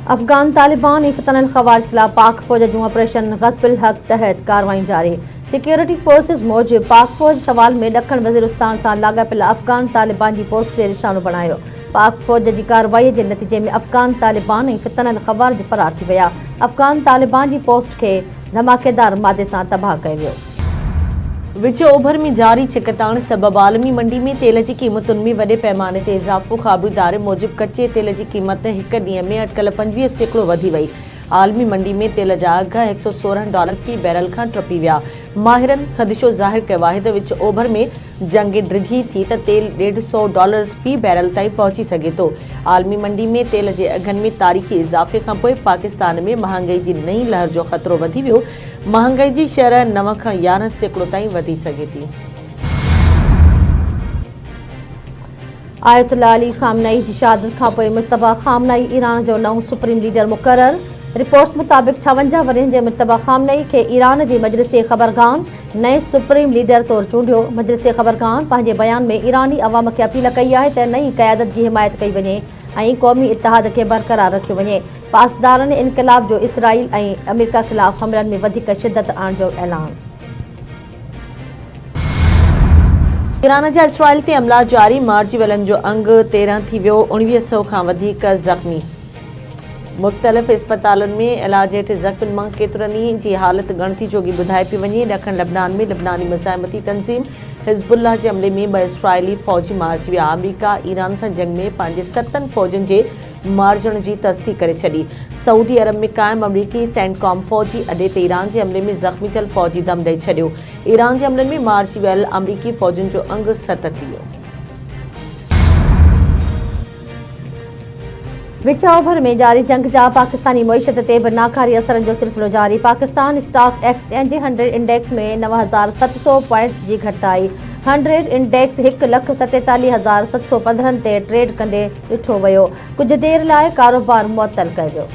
अफगान तालिबान ऐं फितनल ख़वारिज ख़िलाफ़ पाक फ़ौज जूं ऑपरेशन ग़ज़्बुल हक़ तहत कार्रवाई जारी। सिक्योरिटी फोर्सिस मूजिबि पाक फ़ौज शवाल में ॾखण वज़ीरिस्तान सां लाॻापियल अफगान तालिबान जी पोस्ट ते निशानो बणायो। पाक फ़ौज जी कार्रवाईअ जे नतीजे में अफगान तालिबान ऐं फितनल ख़वारिज फ़रार थी विया। अफगान तालिबान जी पोस्ट खे धमाकेदार मादे सां तबाह कयो वियो। विच ओभर में जारी छिकताण सबबि आलमी मंडी में तेल जी क़ीमतुनि में वॾे पैमाने ते इज़ाफ़ो। ख़बरदार मूजिबि कचे तेल जी क़ीमत हिक ॾींहं में अटकल 25% वधी वई। आलमी मंडी में तेल जा अघ $116 फ़ी बैरल खां टपी विया। माहिरनि ख़दशो ज़ाहिर कयो आहे त विच ओभर में जंग डिघी थी त तेल $150 फ़ी बैरल ताईं पहुची सघे थो। आलमी मंडी में तेल जे अघनि में तारीख़ी इज़ाफ़े खां पोइ पाकिस्तान में महांगाई जी नई लहर जो ख़तरो वधी वियो। महांगाई जी शरह 9 खां 11% ताईं वधी सघे थी। आयतुल्लाह अली ख़ामनई जी शहादत खां पोइ मुश्तबा ख़ामनई ईरान जो नओं सुप्रीम लीडर मुक़रर। रिपोर्ट्स मुताबिक़ 56 वरियनि जे मुश्तबा ख़ामनई खे ईरान जी मजलिस ख़बरगान नए सुप्रीम लीडर तौरु चूंडियो। मजलिस ख़बरगान पंहिंजे बयान में ईरानी अवाम खे अपील कई आहे त नई क़यादत जी हिमायत कई वञे ऐं क़ौमी इतिहाद खे बरक़रार रखियो वञे। पासदारनि इनक़लाब जो इसराइल ऐं अमेरिका ख़िलाफ़ हमलनि में वधीक शिदत आणण जो ऐलान। ईरान जा इसराइल ते हमला जारी। मारिजी वियलनि जो अंग 13 थी वियो। 1900 खां वधीक ज़ख़्मी। मुख़्तलिफ़ इस्पतालुनि में इलाज हेठि ज़ख़्मियुनि मां केतिरनि जी हालत ॻणती जोगी ॿुधाए पई वञे। ॾखण लेबनान में लेबनानी मुज़ाहिमती तंज़ीम हिज़्बुल्लाह जे हमले में 2 इसराइली फ़ौजी मारिजी विया। अमेरिका ईरान सां जंग में पंहिंजे 7 फ़ौजियुनि जे मारिजण जी तस्दीक़ करे छॾी। सऊदी अरब में क़ाइमु अमरीकी सेंटकॉम फ़ौजी अॾे ते ईरान जे हमले में ज़ख़्मी थियल फ़ौजी दम ॾेई छॾियो। ईरान जे हमलनि में मारिजी वियल अमरीकी फ़ौजियुनि जो अंग 7 थी वियो। विच ओभर में जारी जंग जा पाकिस्तानी मईशत ते बि नाकारी असरनि जो सिलसिलो जारी। पाकिस्तान स्टॉक एक्सचेंज 100 इंडेक्स में 9,700 पॉइंट्स जी घटिताई। 100 इंडेक्स 1,47,715 ते ट्रेड कंदे ॾिठो वियो। कुझु देर लाइ कारोबार मुअतल कयो वियो।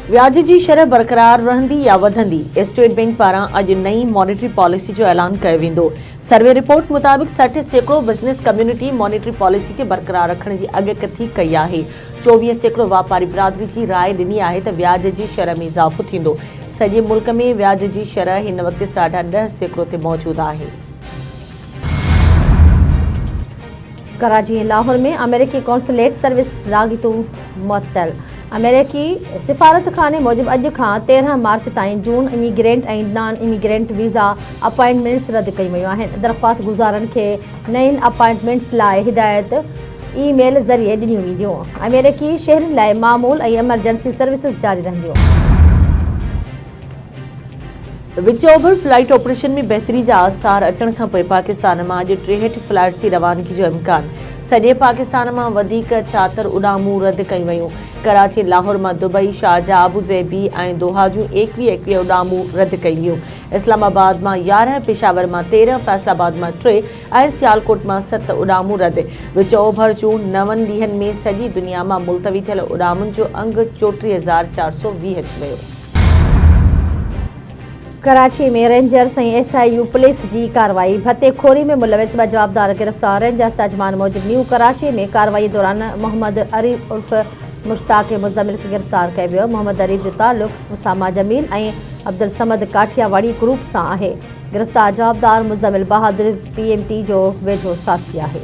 व्याज जी शरह बरक़रार रहंदी या वधंदी? स्टेट बैंक पारां अॼु नई मॉनेटरी पॉलिसी जो ऐलान कयो वेंदो। सर्वे रिपोर्ट मुताबिक़ 60% बिज़नेस कम्युनिटी मॉनेटरी पॉलिसी खे बरक़रार रखण जी अॻकथी कई आहे। 24% वापारी बिरादरी जी राय ॾिनी आहे त व्याज जी शरह में इज़ाफ़ो थींदो। सॼे मुल्क में व्याज जी शरह हिन वक़्तु 10.5% ते मौजूदु आहे। कराची ऐं लाहौर में अमेरिकी कॉन्सुलेट सर्विस रागितू मुअत्तल। अमेरिकी सिफ़ारतखाने मूजिबि अॼु खां 13 मार्च ताईं जून इमिग्रेंट ऐं नॉन इमिग्रेंट वीज़ा अपॉइंटमेंट्स रद्द कयूं वयूं आहिनि। दरख़्वास्त गुज़ारनि खे नयुनि अपॉइंटमेंट्स लाइ हिदायत ईमेल ज़रिए ॾिनियूं वेंदियूं। अमेरिकी शहरनि लाइ मामूल ऐं एमरजेंसी सर्विसिस जारी रहंदियूं। विच ओभर फ्लाइट ऑपरेशन में बहितरी जा आसार अचण खां पोइ पाकिस्तान मां अॼु 63 फ्लाइट्स जी रवानगी जो इम्कान। सॼे पाकिस्तान मां वधीक 76 उॾामूं रद्द कयूं वयूं। कराची लाहौर मां दुबई, शारजाह, अबूज़ेबी ऐं दोहा जूं 21 उॾामूं रद्द कयूं वियूं। इस्लामाबाद मां 11, पेशावर मां 13, फैसलाबाद मां 3 ऐं सियालकोट मां 7 उॾामूं रद्द। विच ओभर जूं 9 ॾींहनि में सॼी दुनिया मां मुलतवी थियल उॾामुनि जो अंग 34,420 थी वियो। कराची में रेंजर्स ऐं SIU पुलिस जी कार्रवाई। भतेखोरी में मुलविस 2 जवाबदार गिरफ़्तार। रेंजर्स तर्जमान मूजिबि न्यू कराची में कार्रवाई दौरान मोहम्मद अरीफ उर्फ मुश्ताक मुज़मिल खे गिरफ़्तार कयो वियो। मोहम्मद अरीफ जो ताल्लुक़ उसामा जमील ऐं अब्दुल समद काठियावाड़ी ग्रुप सां आहे। गिरफ़्तार जवाबदार मुज़मिल बहादुर PMT जो वेझो साथी आहे।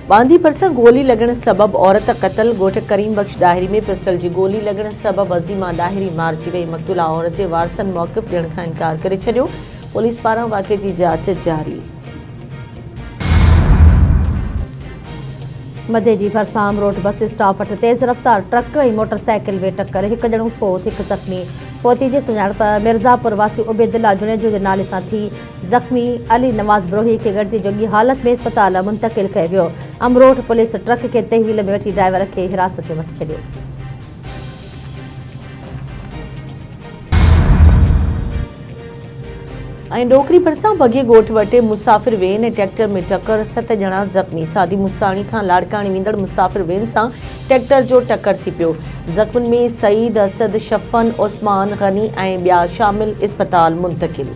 बांदी भरिसां गोली लॻण सबबि औरत क़तल। ॻोठ करीम बख़्श डाहिरी में पिस्टल जी गोली लॻण सबबि अज़ीमा डाहिरी मारिजी वई। मक़तूला औरत जे वारसनि मौक़िफ़ ॾियण खां इनकार करे छॾियो। पुलिस पारां वाक़िए जी जांच जारी। मधे जी भरिसां रोड बस स्टॉप वटि तेज़ रफ़्तार ट्रक ऐं मोटरसाइकिल में टक्कर। हिकु ॼणो फोत, हिकु ज़ख़्मी। फोती जी सुञाणप मिर्ज़ापुर वासी उबैदुल्ला जुनेजो जे नाले सां थी। ज़ख़्मी अली नवाज़ ब्रोही खे गणती जोगी हालत में इस्पताल मुंतक़िल कयो वियो। अमरोट पुलिस ट्रक खे तहवील में वठी ड्राइवर खे हिरासत में वठी छॾियो। ऐं डोकरी भरिसां बगे ॻोठ वटि मुसाफ़िर वेन ऐं ट्रैक्टर में टक्कर। 7 ॼणा ज़ख़्मी। सादी मुसाणी खां लाड़काणी वेंदड़ मुसाफ़िर वेन सां ट्रैक्टर जो टक्कर थी पियो। ज़ख़्मियुनि में सईद, असद, शफ़न, उस्मान, गनी ऐं ॿिया शामिल। इस्पताल मुंतक़िल।